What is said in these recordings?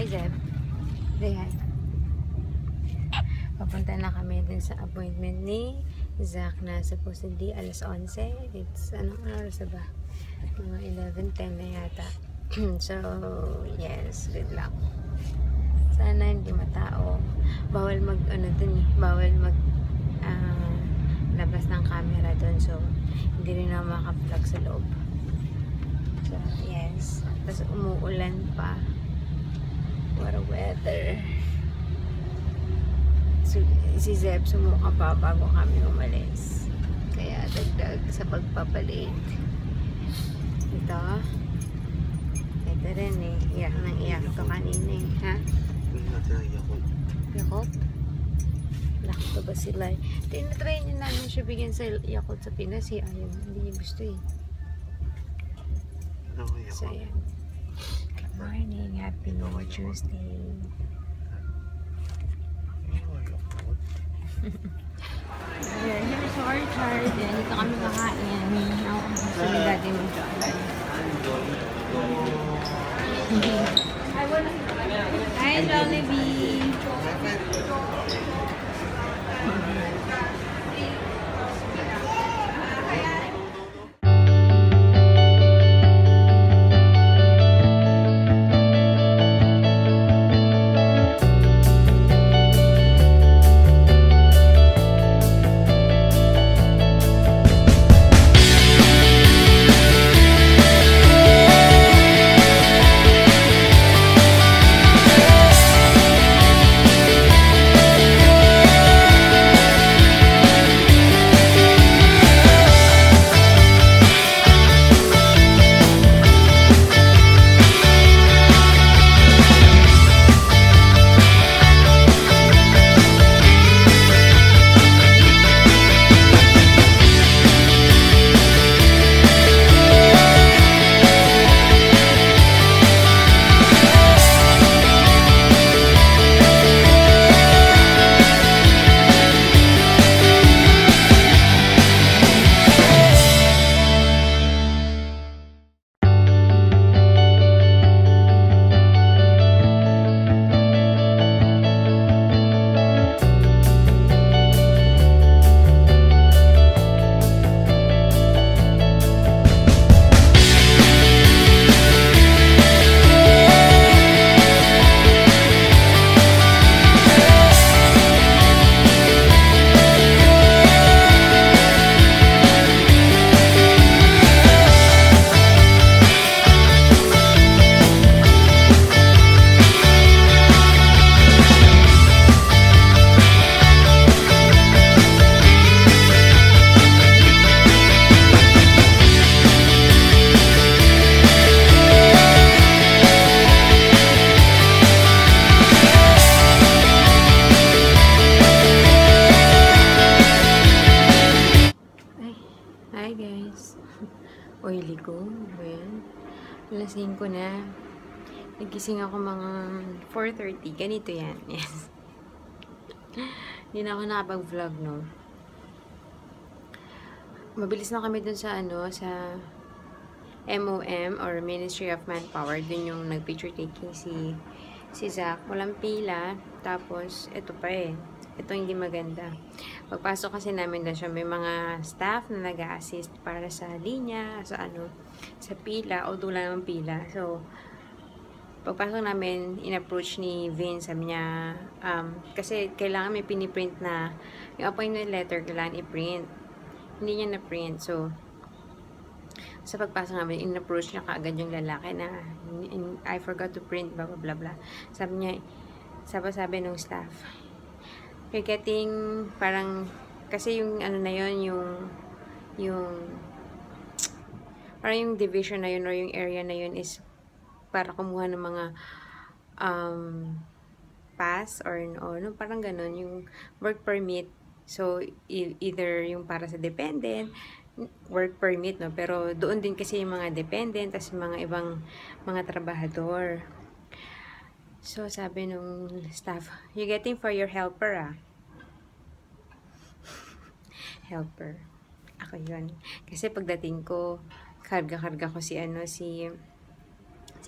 Zeb. Say hi. Papunta na kami din sa appointment ni Zach na supposedly alas 11. It's anong oras ba? Mga 11:10 na yata. So, yes, good luck. Sana hindi matao. Bawal mag, bawal mag labas ng camera doon. So, hindi rin ako maka-vlog sa loob. So, yes. Tapos umuulan pa. What a weather. So, si Zeb sumuka pa bago kami umalis. Kaya dagdag sa pagpapalit. Ito rin eh. Iyak nang iyak to kanina eh. Ha? Yakult? Lakto ba sila? Tinatry niya namin siya bigyan sa Yakult sa Pinas eh. Ayaw, hindi niya gusto eh. So, ayan. Good morning. Happy New Tuesday. Ayan, here's our orchard. Ayan, dito kami kakain. Ako kami sa dati mo dyan. Hi, Jollibee! Hi guys. Oily ko. Ayan. Alas 5 na. Nagising ako mga 4:30. Ganito yan. Yes. Hindi na ako nakapag-vlog, no? Mabilis na kami dun sa sa MOM or Ministry of Manpower. Dun yung nag-picture taking si Zach. Walang pila. Tapos, ito pa eh. Ito hindi maganda. Pagpasok kasi namin doon siya, may mga staff na nag-a-assist para sa linya, sa pila, although wala namang pila. So, pagpasok namin, in-approach ni Vin, sabi niya, kasi kailangan may piniprint na, yung appointment letter, kailangan i-print. Hindi niya na-print. So, sa pagpasok namin, in-approach niya kaagad yung lalaki na, I forgot to print, blah, blah, blah, blah. Sabi niya, sabi nung staff, you're getting parang kasi yung na yun yung parang yung division na yun or yung area na yun is para kumuha ng mga pass or no, parang ganun yung work permit. So either yung para sa dependent work permit, no, pero doon din kasi yung mga dependent tas mga ibang mga trabahador. So, sabi nung staff, you're getting for your helper, ah. Helper. Ako yun. Kasi pagdating ko, karga-karga ko si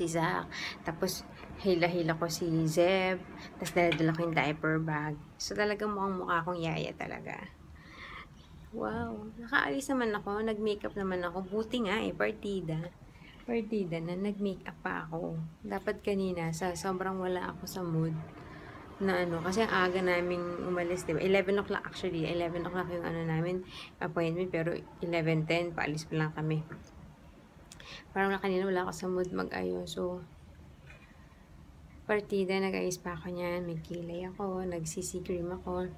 si Zach. Tapos, hila-hila ko si Zeb. Tapos, dala-dala ko yung diaper bag. So, talagang mukhang mukha akong yaya talaga. Wow. Nakaalis naman ako. Nag-makeup naman ako. Buti nga partida. Partida na nag-makeup pa ako. Dapat kanina, sobrang wala ako sa mood na kasi ang aga naming umalis, diba? 11 o'clock actually. 11 o'clock yung namin appointment, pero 11:10, paalis pa lang kami. Parang kanina wala ako sa mood mag-ayos. So, partida, nag-ayos pa ako niyan. May kilay ako, nag-CC cream ako,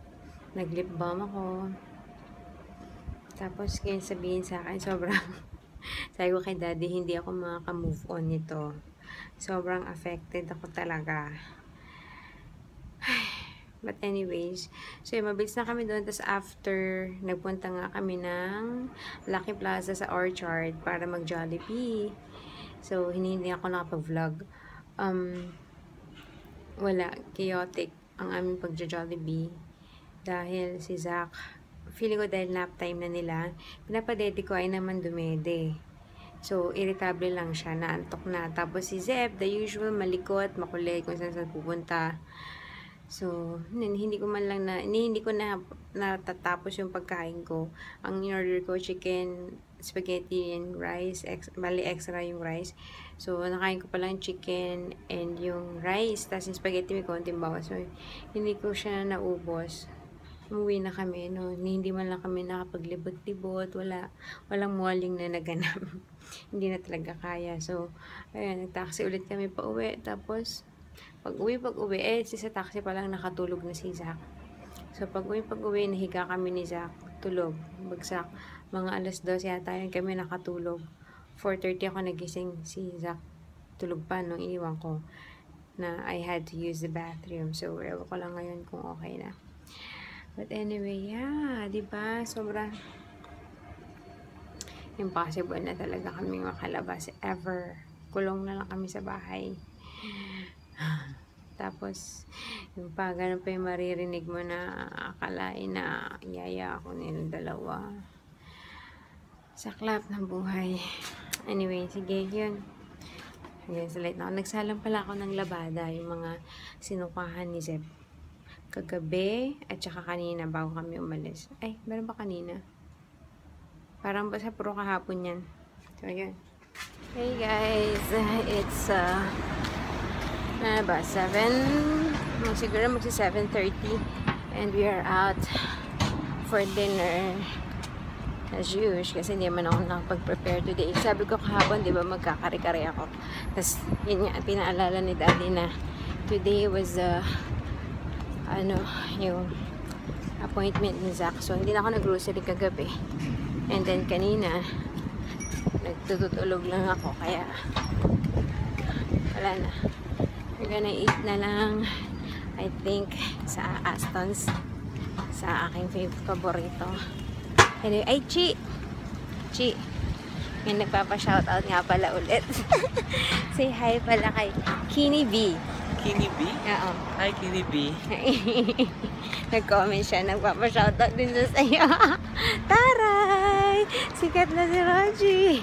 nag-lip balm ako. Tapos, ngayon sabihin sa akin, sobrang, sabi ko kay daddy, hindi ako makaka-move on nito. Sobrang affected ako talaga. But anyways, so mabilis na kami doon. Tapos after, nagpunta nga kami ng Lucky Plaza sa Orchard para mag-Jollibee. So, hindi ako nakapag-vlog. Wala, chaotic ang aming pag-Jollibee. Dahil si Zach, feeling ko dahil nap time na nila, pinapadede ko ay naman dumede. So, irritable lang siya, naantok na. Tapos si Zeb, the usual, malikot, makulit, kung saan pupunta. So, hindi ko natatapos yung pagkain ko. Ang in-order ko, chicken, spaghetti, and rice. Bali, extra yung rice. So, nakain ko pa lang chicken and yung rice. Tapos yung spaghetti may konting bawas. So, hindi ko siya naubos. Umuwi na kami, no? Hindi man lang kami nakapaglibot-libot. Walang malling na naganap. Hindi na talaga kaya. So, ayun, nag-taxi ulit kami pa uwi. Tapos, pag-uwi, sa taxi pa lang nakatulog na si Zach. So, pag-uwi, nahiga kami ni Zach. Tulog. Bagsak. Mga alas 12 yata yun kami nakatulog. 4:30 ako nagising, si Zach tulog pa nung iniwan ko na I had to use the bathroom. So, ewan ko lang ngayon kung okay na. But anyway, yeah, diba? Sobrang impossible na talaga kami makalabas ever. Kulong na lang kami sa bahay. Tapos, yung ganun pa yung maririnig mo na akalain na yaya ako nilang dalawa. Saklap ng buhay. Anyway, sige, yun. Hanggang sa late na ako. Nagsalang pala ako ng labada, yung mga sinukahan ni Zeb. Kagabi, at saka kanina bago kami umalis. Ay, meron ba kanina? Parang basta puro kahapon yan. So, yun. Hey guys, it's 7, siguro magsi 7:30 and we are out for dinner as usual kasi hindi man ako nakapag-prepare today. Sabi ko kahapon, di ba, magkakare-kare ako. Tapos, yun nga, pinaalala ni daddy na today was yung appointment ni Zach. So, hindi na ako nag-grocery kagabi. And then, kanina, nagtutulog lang ako. Kaya, wala na. We're gonna eat na lang, I think, sa Aston's, sa aking paborito. Anyway, ay, Chi! May nagpapa-shoutout nga pala ulit. Say hi pala kay Kini B. Kini B? Oo. Hi, Kini B. Nag-comment siya, nagpapa-shoutout din sa sa'yo. Taray! Sikat na si Roji!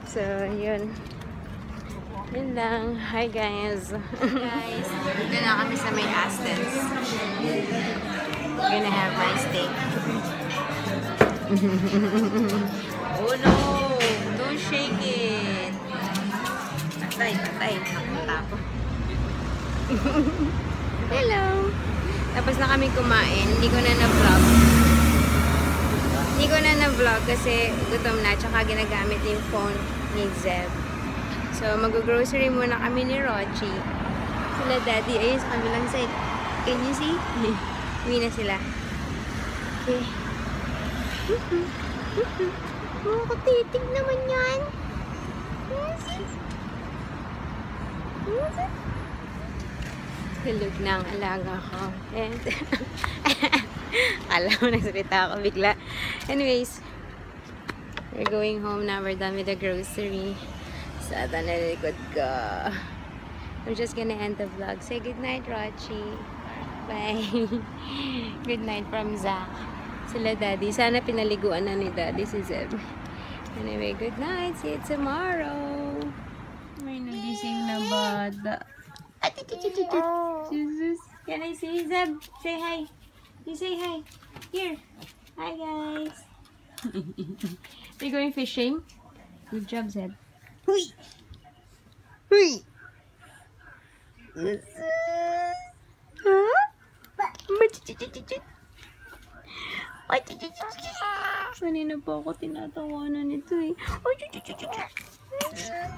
So, yun. Yun lang. Hi guys. Guys, dito na kami sa may Aston's. Gonna have my steak. Oh no! Don't shake it! Patay. Nakunta ko. Hello! Tapos na kami kumain. Hindi ko na na-vlog kasi gutom na. Tsaka ginagamit yung phone ni Zeb. So, mag-grocery muna kami ni Rochi. Sila daddy. Ayun sa kabilang side. Can you see? Uwi na sila. Okay. Makatitig naman yan. Tulog na ang alaga ko. And, alam mo, nagsalita ako bigla. Anyways, we're going home now. We're done with the grocery. Sada na likod ko. We're just gonna end the vlog. Say goodnight, Rochi. Bye. Good night from Zach. Sila daddy. Sana pinaliguan na ni daddy si Zeb. Anyway, good night. See you tomorrow. May nagising na bata. Jesus. Can I say, Zeb? Say hi. You say hi. Here. Hi, guys. Are you going fishing? Good job, Zeb. Hui! Hui! Huh? Kanina po ako tinatawanan nito eh. Zeb.